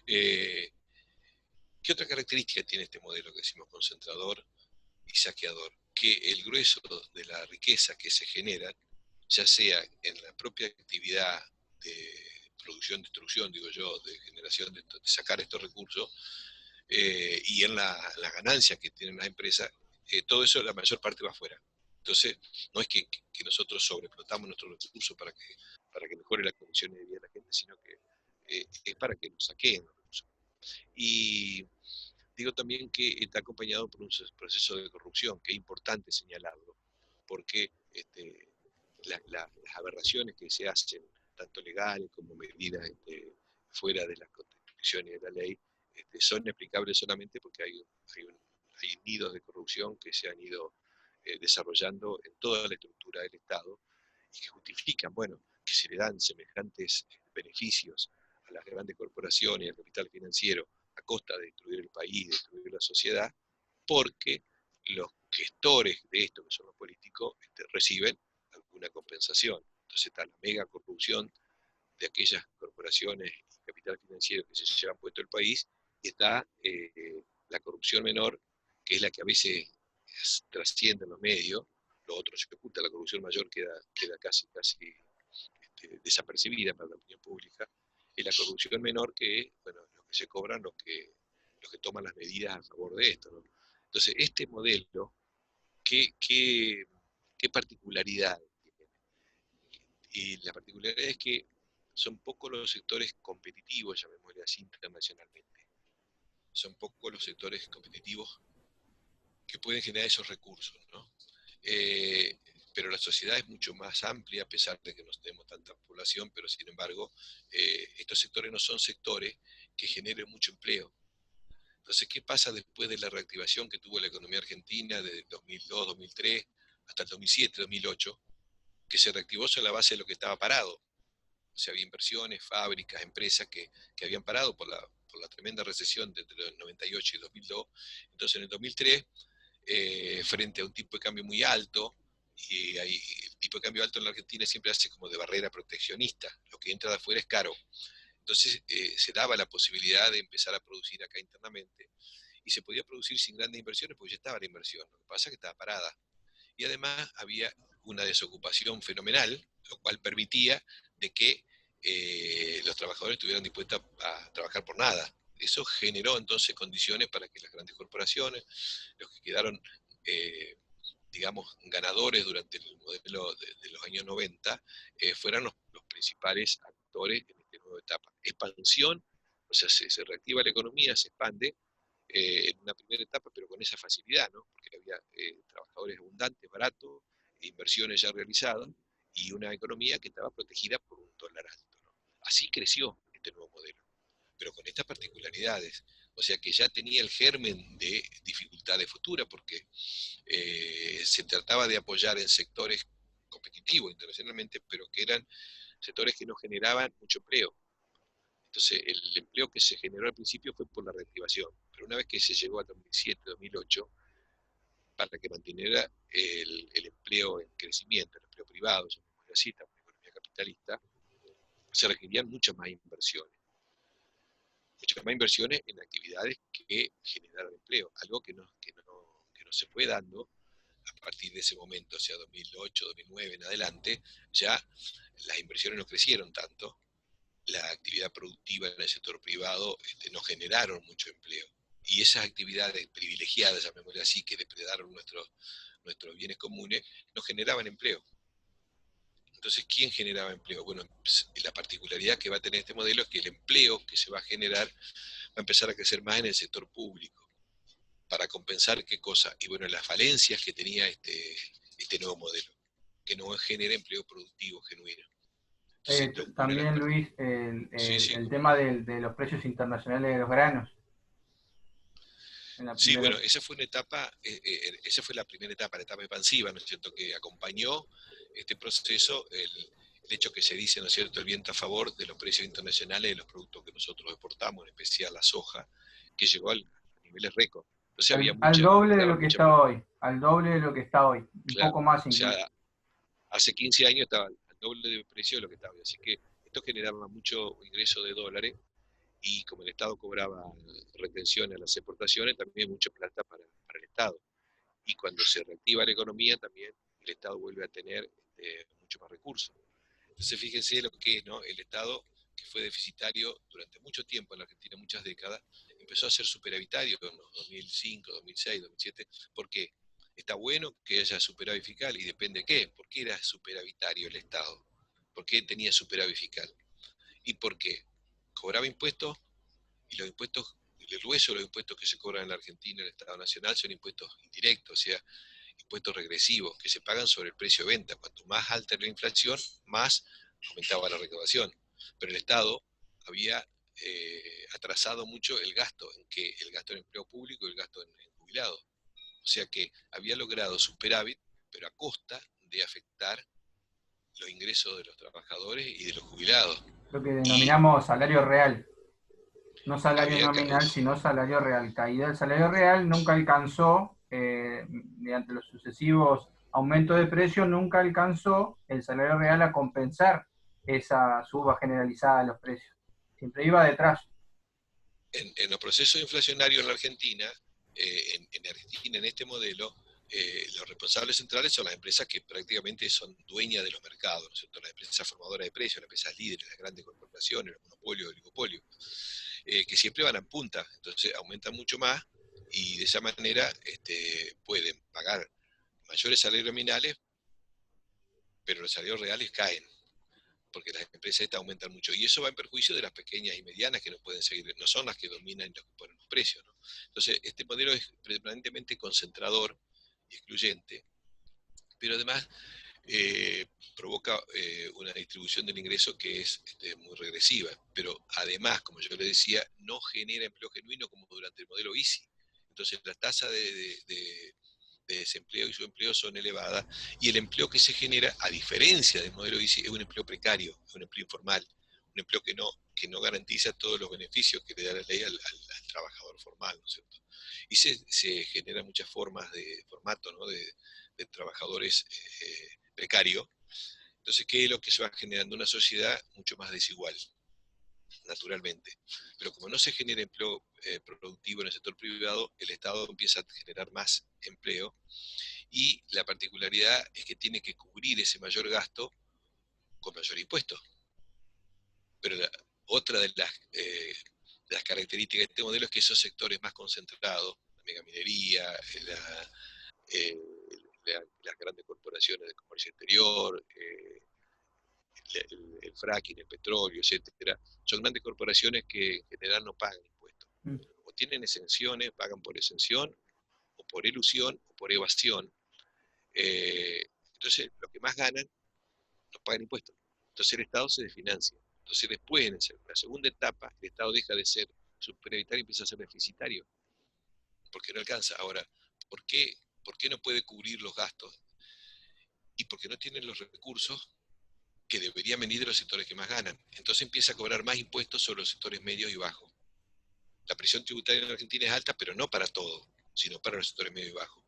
¿Qué otra característica tiene este modelo que decimos concentrador y saqueador? Que el grueso de la riqueza que se genera, ya sea en la propia actividad de producción, destrucción, digo yo, de generación, de sacar estos recursos, y en las ganancias que tienen las empresas, todo eso la mayor parte va afuera. Entonces, no es que nosotros sobreexplotamos nuestros recursos para que mejore las condiciones de vida de la gente, sino que es para que nos saquen los recursos. Y digo también que está acompañado por un proceso de corrupción, que es importante señalarlo, porque las aberraciones que se hacen, tanto legales como medidas fuera de las constituciones y de la ley, son explicables solamente porque hay nidos de corrupción que se han ido desarrollando en toda la estructura del Estado y que justifican, bueno, que se le dan semejantes beneficios a las grandes corporaciones y al capital financiero a costa de destruir el país, de destruir la sociedad, porque los gestores de esto, que son los políticos, reciben alguna compensación. Entonces está la mega corrupción de aquellas corporaciones y capital financiero que se llevan puesto el país, y está la corrupción menor, que es la que a veces trasciende en los medios, lo otro se oculta, la corrupción mayor queda casi desapercibida para la opinión pública, y la corrupción menor, que es, bueno, los que se cobran, los que toman las medidas a favor de esto, ¿no? Entonces, este modelo, ¿qué particularidad tiene? Y la particularidad es que son pocos los sectores competitivos, llamémosle así, internacionalmente. Son pocos los sectores competitivos que pueden generar esos recursos, ¿no? Pero la sociedad es mucho más amplia, a pesar de que no tenemos tanta población, pero sin embargo, estos sectores no son sectores que generen mucho empleo. Entonces, ¿qué pasa después de la reactivación que tuvo la economía argentina desde 2002, 2003 hasta el 2007, 2008? Que se reactivó sobre la base de lo que estaba parado. O sea, había inversiones, fábricas, empresas que habían parado por la tremenda recesión de entre el 98 y 2002. Entonces, en el 2003, frente a un tipo de cambio muy alto, y el tipo de cambio alto en la Argentina siempre hace como de barrera proteccionista, lo que entra de afuera es caro. Entonces se daba la posibilidad de empezar a producir acá internamente, y se podía producir sin grandes inversiones porque ya estaba la inversión, lo que pasa es que estaba parada. Y además había una desocupación fenomenal, lo cual permitía de que los trabajadores estuvieran dispuestos a trabajar por nada. Eso generó entonces condiciones para que las grandes corporaciones, los que quedaron, digamos, ganadores durante el modelo de los años 90, fueran los principales actores en esta nueva etapa. Expansión, o sea, se reactiva la economía, se expande, en una primera etapa, pero con esa facilidad, ¿no? Porque había trabajadores abundantes, baratos, inversiones ya realizadas, y una economía que estaba protegida por un dólar alto, ¿no? Así creció este nuevo modelo, pero con estas particularidades. O sea que ya tenía el germen de dificultades futuras, porque se trataba de apoyar en sectores competitivos internacionalmente, pero que eran sectores que no generaban mucho empleo. Entonces, el empleo que se generó al principio fue por la reactivación, pero una vez que se llegó a 2007, 2008, para que mantuviera el empleo en crecimiento, el empleo privado, llamémoslo así, una economía capitalista, se requerían muchas más inversiones en actividades que generaran empleo, algo que no se fue dando a partir de ese momento, o sea, 2008, 2009 en adelante. Ya las inversiones no crecieron tanto, la actividad productiva en el sector privado no generaron mucho empleo. Y esas actividades privilegiadas, llamémosle así, que depredaron nuestros bienes comunes, no generaban empleo. Entonces, ¿quién generaba empleo? Bueno, la particularidad que va a tener este modelo es que el empleo que se va a generar va a empezar a crecer más en el sector público, para compensar qué cosa. Y bueno, las falencias que tenía este nuevo modelo, que no genera empleo productivo genuino. Entonces, También, Luis, sí, sí. el tema de los precios internacionales de los granos. en la Sí, bueno, primera. esa fue una etapa, esa fue la etapa expansiva, ¿no es cierto?, que acompañó este proceso el hecho que se dice, ¿no es cierto?, el viento a favor de los precios internacionales de los productos que nosotros exportamos, en especial la soja, que llegó a niveles récord. Entonces había Al doble de quedaba lo que mucha, está hoy, al doble de lo que está hoy, un claro, poco más o sea, incluso. hace 15 años estaba al doble de precio de lo que estaba hoy. Así que esto generaba mucho ingreso de dólares y como el Estado cobraba retención a las exportaciones, también mucha plata para el Estado. Y cuando se reactiva la economía, también el Estado vuelve a tener mucho más recursos. Entonces, fíjense lo que es, ¿no? El Estado, que fue deficitario durante mucho tiempo en la Argentina, muchas décadas, empezó a ser superavitario en los 2005, 2006, 2007. ¿Por qué? Está bueno que haya superávit fiscal y depende de qué. ¿Por qué era superavitario el Estado? ¿Por qué tenía superávit fiscal? ¿Y por qué? Cobraba impuestos y los impuestos, el grueso de los impuestos que se cobran en la Argentina, en el Estado Nacional, son impuestos indirectos, o sea, impuestos regresivos que se pagan sobre el precio de venta. Cuanto más alta era la inflación, más aumentaba la recaudación. Pero el Estado había atrasado mucho el gasto, el gasto en empleo público y el gasto en jubilados. O sea que había logrado superávit, pero a costa de afectar los ingresos de los trabajadores y de los jubilados. Lo que Y denominamos salario real, no salario había, nominal, sino salario real. Caída del salario real nunca alcanzó, mediante los sucesivos aumentos de precios, nunca alcanzó el salario real a compensar esa suba generalizada de los precios. Siempre iba detrás. en los procesos inflacionarios en la Argentina, en Argentina, en este modelo, los responsables centrales son las empresas que prácticamente son dueñas de los mercados, ¿no es cierto? Las empresas formadoras de precios, las empresas líderes, las grandes corporaciones, los monopolios, el oligopolio, que siempre van a punta, entonces aumentan mucho más y de esa manera pueden pagar mayores salarios nominales, pero los salarios reales caen porque las empresas estas aumentan mucho. Y eso va en perjuicio de las pequeñas y medianas que no pueden seguir, no son las que dominan los que ponen los precios, ¿no? Entonces, este modelo es permanentemente concentrador y excluyente, pero además provoca una distribución del ingreso que es muy regresiva. Pero además, como yo le decía, no genera empleo genuino como durante el modelo ICI. Entonces, la tasa de desempleo y subempleo son elevadas y el empleo que se genera, a diferencia del modelo ICI, es un empleo precario, es un empleo informal, un empleo que no garantiza todos los beneficios que le da la ley al trabajador formal, ¿no es cierto? Y se generan muchas formas de formato, ¿no?, de trabajadores precarios. Entonces, ¿qué es lo que se va generando? Una sociedad mucho más desigual, naturalmente. Pero como no se genera empleo productivo en el sector privado, el Estado empieza a generar más empleo y la particularidad es que tiene que cubrir ese mayor gasto con mayor impuesto. Pero otra de las características de este modelo es que esos sectores más concentrados, la megaminería, eh, las grandes corporaciones de comercio exterior, el fracking, el petróleo, etcétera, son grandes corporaciones que en general no pagan impuestos. Mm. O tienen exenciones, pagan por exención, o por ilusión, o por evasión. Entonces, los que más ganan no pagan impuestos. Entonces el Estado se desfinancia. Entonces después, en la segunda etapa, el Estado deja de ser superavitario y empieza a ser deficitario, porque no alcanza. Ahora, ¿por qué, ¿por qué no puede cubrir los gastos? Y porque no tienen los recursos que deberían venir de los sectores que más ganan. Entonces empieza a cobrar más impuestos sobre los sectores medios y bajos. La presión tributaria en Argentina es alta, pero no para todo, sino para los sectores medios y bajos.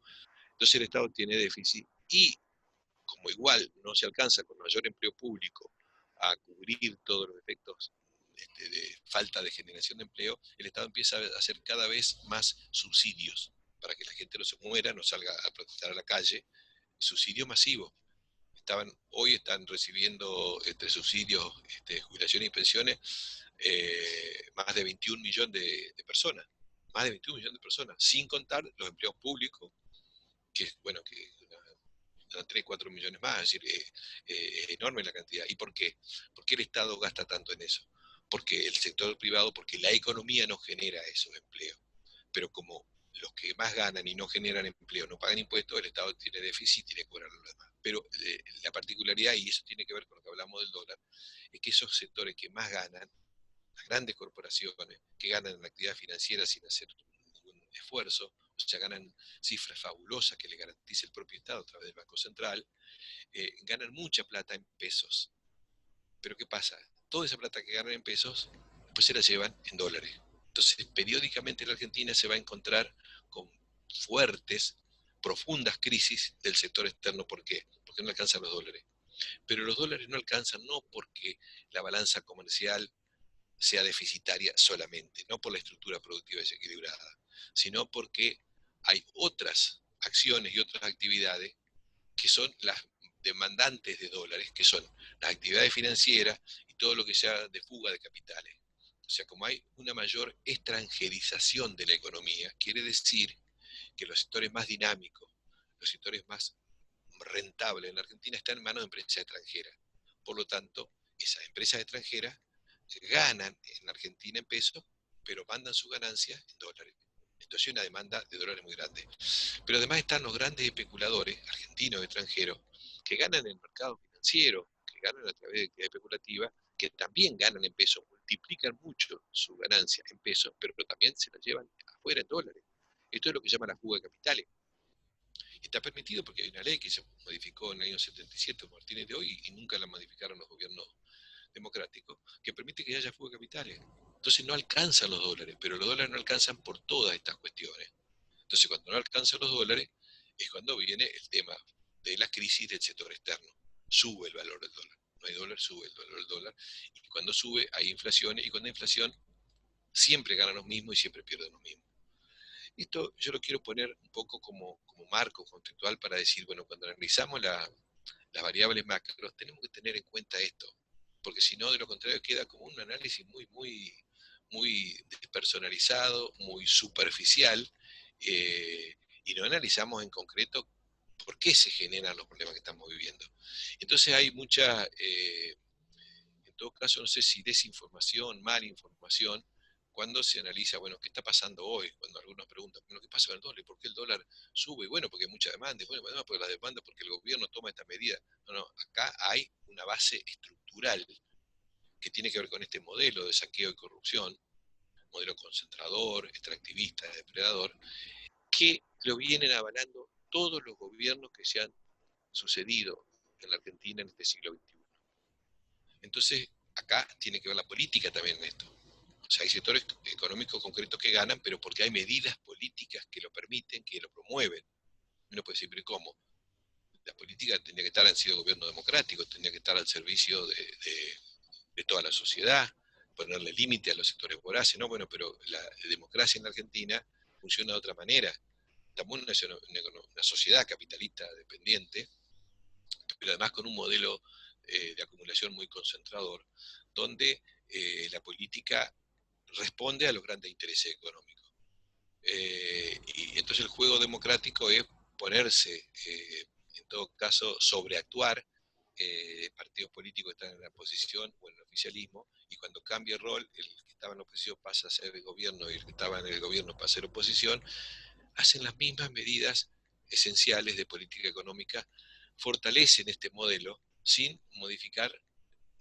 Entonces el Estado tiene déficit y como igual no se alcanza con mayor empleo público a cubrir todos los efectos de falta de generación de empleo, el Estado empieza a hacer cada vez más subsidios para que la gente no se muera, no salga a protestar a la calle, subsidios masivos. Hoy están recibiendo subsidios, jubilaciones y pensiones, más de 21 millones de personas, más de 21 millones de personas, sin contar los empleos públicos, que bueno, que 3, 4 millones más, es decir, es enorme la cantidad. ¿Y por qué? ¿Por qué el Estado gasta tanto en eso? Porque el sector privado, porque la economía no genera esos empleos. Pero como los que más ganan y no generan empleo no pagan impuestos, el Estado tiene déficit y tiene que cobrar lo demás. Pero la particularidad, y eso tiene que ver con lo que hablamos del dólar, es que esos sectores que más ganan, las grandes corporaciones que ganan en la actividad financiera sin hacer ningún esfuerzo, o sea, ganan cifras fabulosas que le garantiza el propio Estado a través del Banco Central, ganan mucha plata en pesos. Pero ¿qué pasa? Toda esa plata que ganan en pesos, pues se la llevan en dólares. Entonces, periódicamente la Argentina se va a encontrar con fuertes, profundas crisis del sector externo. ¿Por qué? Porque no alcanzan los dólares. Pero los dólares no alcanzan no porque la balanza comercial sea deficitaria solamente, no por la estructura productiva desequilibrada, sino porque hay otras acciones y otras actividades que son las demandantes de dólares, que son las actividades financieras y todo lo que sea de fuga de capitales. O sea, como hay una mayor extranjerización de la economía, quiere decir que los sectores más dinámicos, los sectores más rentables en la Argentina están en manos de empresas extranjeras. Por lo tanto, esas empresas extranjeras ganan en Argentina en pesos, pero mandan sus ganancias en dólares. Entonces hay una demanda de dólares muy grande. Pero además están los grandes especuladores, argentinos, extranjeros, que ganan en el mercado financiero, que ganan a través de actividad especulativa, que también ganan en pesos, multiplican mucho su ganancia en pesos, pero también se la llevan afuera en dólares. Esto es lo que llama la fuga de capitales. Está permitido porque hay una ley que se modificó en el año 77 por Martínez de hoy y nunca la modificaron los gobiernos democráticos, que permite que haya fuga de capitales. Entonces no alcanzan los dólares, pero los dólares no alcanzan por todas estas cuestiones. Entonces cuando no alcanzan los dólares es cuando viene el tema de la crisis del sector externo. Sube el valor del dólar. No hay dólar, sube el valor del dólar. Y cuando sube hay inflación y cuando hay inflación siempre ganan los mismos y siempre pierden los mismos. Esto yo lo quiero poner un poco como marco conceptual para decir, bueno, cuando analizamos las variables macro, tenemos que tener en cuenta esto, porque si no, de lo contrario, queda como un análisis muy despersonalizado, muy superficial, y no analizamos en concreto por qué se generan los problemas que estamos viviendo. Entonces hay mucha, en todo caso, no sé si desinformación, mala información, cuando se analiza, bueno, ¿qué está pasando hoy? Cuando algunos preguntan, bueno, ¿qué pasa con el dólar? ¿Por qué el dólar sube? Bueno, porque hay mucha demanda. Bueno, además porque la demanda, porque el gobierno toma esta medida. No, no, acá hay una base estructural que tiene que ver con este modelo de saqueo y corrupción, modelo concentrador, extractivista, depredador, que lo vienen avalando todos los gobiernos que se han sucedido en la Argentina en este siglo XXI. Entonces, acá tiene que ver la política también en esto. O sea, hay sectores económicos concretos que ganan, pero porque hay medidas políticas que lo permiten, que lo promueven. Uno puede decir, pero ¿cómo? La política tendría que estar, han sido gobierno democrático, tendría que estar al servicio de toda la sociedad, ponerle límite a los sectores voraces, ¿no? Bueno, pero la democracia en la Argentina funciona de otra manera. Estamos en una sociedad capitalista dependiente, pero además con un modelo de acumulación muy concentrador, donde la política responde a los grandes intereses económicos. Y entonces el juego democrático es ponerse, en todo caso, sobreactuar. Partidos políticos están en la oposición o en el oficialismo, y cuando cambia el rol, el que estaba en la oposición pasa a ser el gobierno y el que estaba en el gobierno pasa a ser oposición, hacen las mismas medidas esenciales de política económica, fortalecen este modelo sin modificar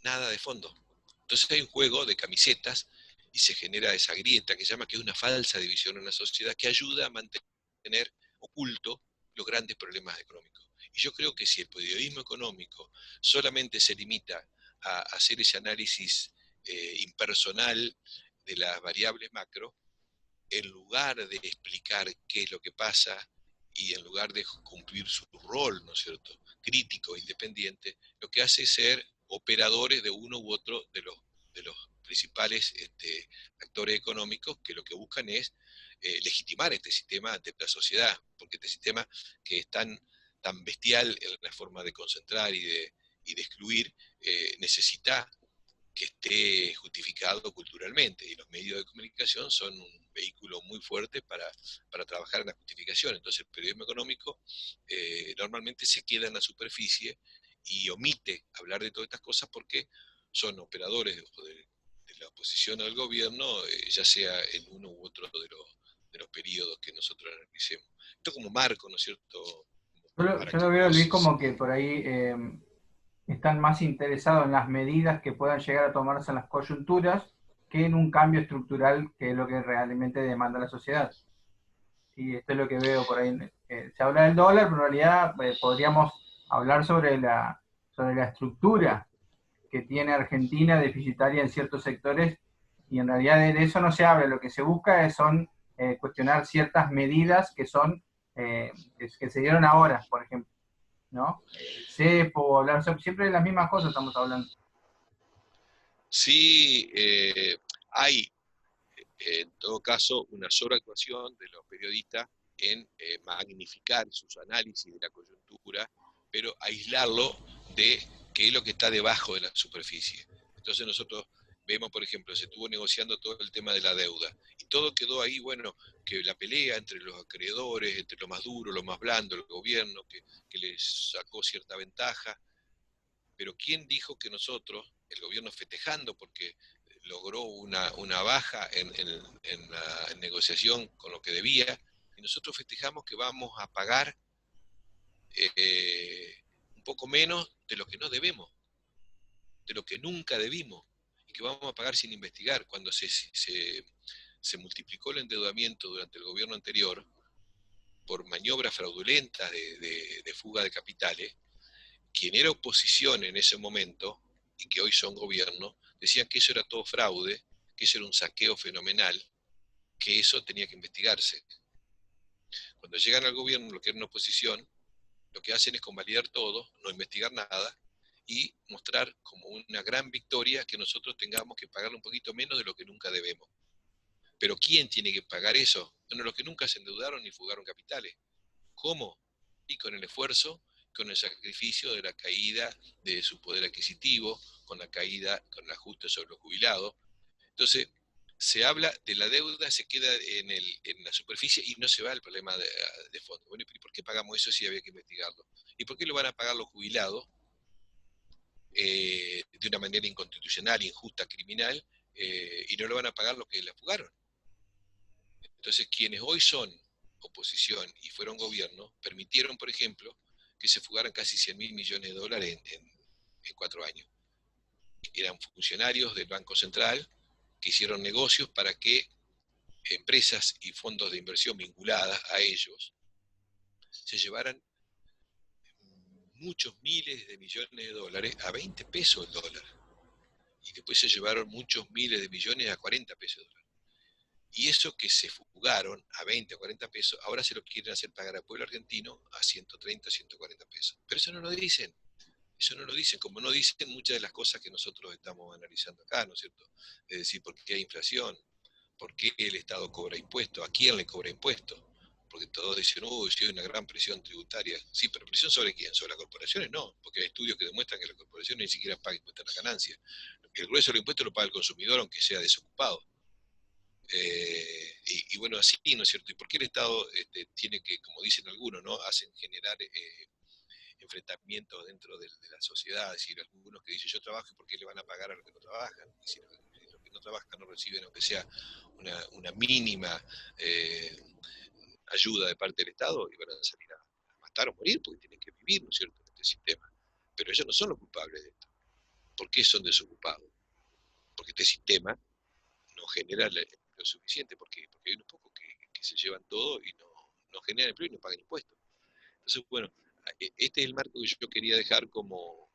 nada de fondo. Entonces hay un juego de camisetas y se genera esa grieta que se llama, que es una falsa división en la sociedad que ayuda a mantener oculto los grandes problemas económicos. Y yo creo que si el periodismo económico solamente se limita a hacer ese análisis impersonal de las variables macro, en lugar de explicar qué es lo que pasa y en lugar de cumplir su rol, ¿no es cierto?, crítico, independiente, lo que hace es ser operadores de uno u otro de los principales actores económicos, que lo que buscan es legitimar este sistema ante la sociedad, porque este sistema que es tan bestial en la forma de concentrar y de excluir, necesita que esté justificado culturalmente, y los medios de comunicación son un vehículo muy fuerte para trabajar en la justificación. Entonces el periodismo económico normalmente se queda en la superficie y omite hablar de todas estas cosas porque son operadores de la oposición o del gobierno, ya sea en uno u otro de los periodos que nosotros analicemos. Esto como marco, ¿no es cierto? Para Yo que lo veo, Luis, vos... como que por ahí están más interesados en las medidas que puedan llegar a tomarse en las coyunturas que en un cambio estructural, que es lo que realmente demanda la sociedad. Sí, esto es lo que veo por ahí. Se habla del dólar, pero en realidad podríamos hablar sobre la estructura que tiene Argentina deficitaria en ciertos sectores, y en realidad de eso no se habla. Lo que se busca son cuestionar ciertas medidas que son que se dieron ahora, por ejemplo, ¿no? El cepo, hablar siempre de las mismas cosas estamos hablando. Sí, hay en todo caso una sobreactuación de los periodistas en magnificar sus análisis de la coyuntura, pero aislarlo de qué es lo que está debajo de la superficie. Entonces nosotros vemos, por ejemplo, se estuvo negociando todo el tema de la deuda y todo quedó ahí, bueno, que la pelea entre los acreedores, entre lo más duro, lo más blando, el gobierno que les sacó cierta ventaja, pero ¿quién dijo que nosotros, el gobierno festejando porque logró una baja en la negociación con lo que debía, y nosotros festejamos que vamos a pagar un poco menos de lo que no debemos, de lo que nunca debimos, y que vamos a pagar sin investigar? Cuando se multiplicó el endeudamiento durante el gobierno anterior por maniobras fraudulentas de fuga de capitales, quien era oposición en ese momento y que hoy son gobierno, decían que eso era todo fraude, que eso era un saqueo fenomenal, que eso tenía que investigarse. Cuando llegan al gobierno, lo que era una oposición, lo que hacen es convalidar todo, no investigar nada y mostrar como una gran victoria que nosotros tengamos que pagarle un poquito menos de lo que nunca debemos. Pero ¿quién tiene que pagar eso? Bueno, los que nunca se endeudaron ni fugaron capitales. ¿Cómo? Y con el esfuerzo, con el sacrificio de la caída de su poder adquisitivo, con la caída, con el ajuste sobre los jubilados. Entonces, se habla de la deuda, se queda en la superficie y no se va al problema de fondo. Bueno, ¿y por qué pagamos eso si había que investigarlo? ¿Y por qué lo van a pagar los jubilados de una manera inconstitucional, injusta, criminal, y no lo van a pagar los que la fugaron? Entonces, quienes hoy son oposición y fueron gobierno, permitieron, por ejemplo, que se fugaran casi 100 mil millones de dólares en 4 años. Eran funcionarios del Banco Central que hicieron negocios para que empresas y fondos de inversión vinculadas a ellos se llevaran muchos miles de millones de dólares a 20 pesos el dólar. Y después se llevaron muchos miles de millones a 40 pesos el dólar. Y eso que se fugaron a 20 o 40 pesos, ahora se lo quieren hacer pagar al pueblo argentino a 130, 140 pesos. Pero eso no lo dicen. Eso no lo dicen, como no dicen muchas de las cosas que nosotros estamos analizando acá, ¿no es cierto? Es decir, ¿por qué hay inflación? ¿Por qué el Estado cobra impuestos? ¿A quién le cobra impuestos? Porque todos dicen, uy, sí hay una gran presión tributaria. Sí, pero ¿presión sobre quién? ¿Sobre las corporaciones? No, porque hay estudios que demuestran que las corporaciones ni siquiera pagan impuestos a las ganancias. El grueso del impuesto lo paga el consumidor, aunque sea desocupado. Y bueno, así, ¿no es cierto? ¿Y por qué el Estado tiene que, como dicen algunos, ¿no? Hacen generar enfrentamientos dentro de la sociedad? Es decir, algunos que dicen yo trabajo y por qué le van a pagar a los que no trabajan. Es decir, los que no trabajan no reciben, aunque sea una mínima ayuda de parte del Estado, y van a salir a matar o morir porque tienen que vivir, ¿no es cierto?, en este sistema. Pero ellos no son los culpables de esto. ¿Por qué son desocupados? Porque este sistema no genera lo suficiente, porque hay unos pocos que se llevan todo y no generan empleo y no pagan impuestos. Entonces, bueno, este es el marco que yo quería dejar como,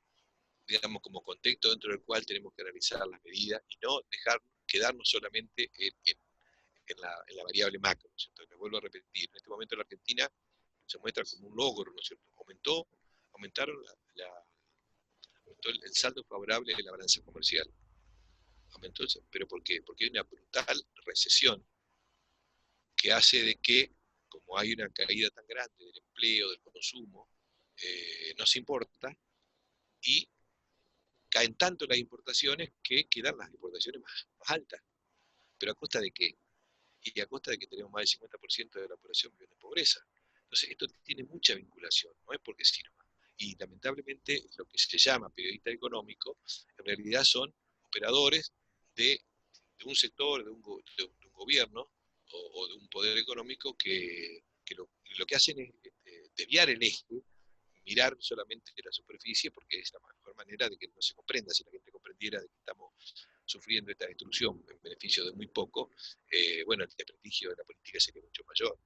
digamos, como contexto dentro del cual tenemos que analizar las medidas y no dejar quedarnos solamente en la variable macro, ¿no es cierto? Me vuelvo a repetir, en este momento la Argentina se muestra como un logro, ¿no es cierto? Aumentaron aumentó el saldo favorable de la balanza comercial. Aumentó eso, ¿pero por qué? Porque hay una brutal recesión que hace de que, como hay una caída tan grande del empleo, del consumo, no se importa y caen tanto las importaciones que quedan las importaciones más altas. ¿Pero a costa de qué? Y a costa de que tenemos más del 50% de la población viviendo en pobreza. Entonces, esto tiene mucha vinculación, no es porque sí nomás. Y lamentablemente, lo que se llama periodista económico, en realidad son operadores de un sector, de un gobierno o de un poder económico que lo que hacen es desviar el eje, mirar solamente la superficie, porque es la mejor manera de que no se comprenda. Si la gente comprendiera de que estamos sufriendo esta destrucción en beneficio de muy poco, bueno, el desprestigio de la política sería mucho mayor.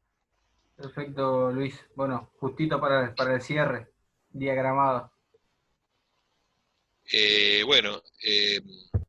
Perfecto, Luis. Bueno, justito para el cierre, diagramado. Bueno,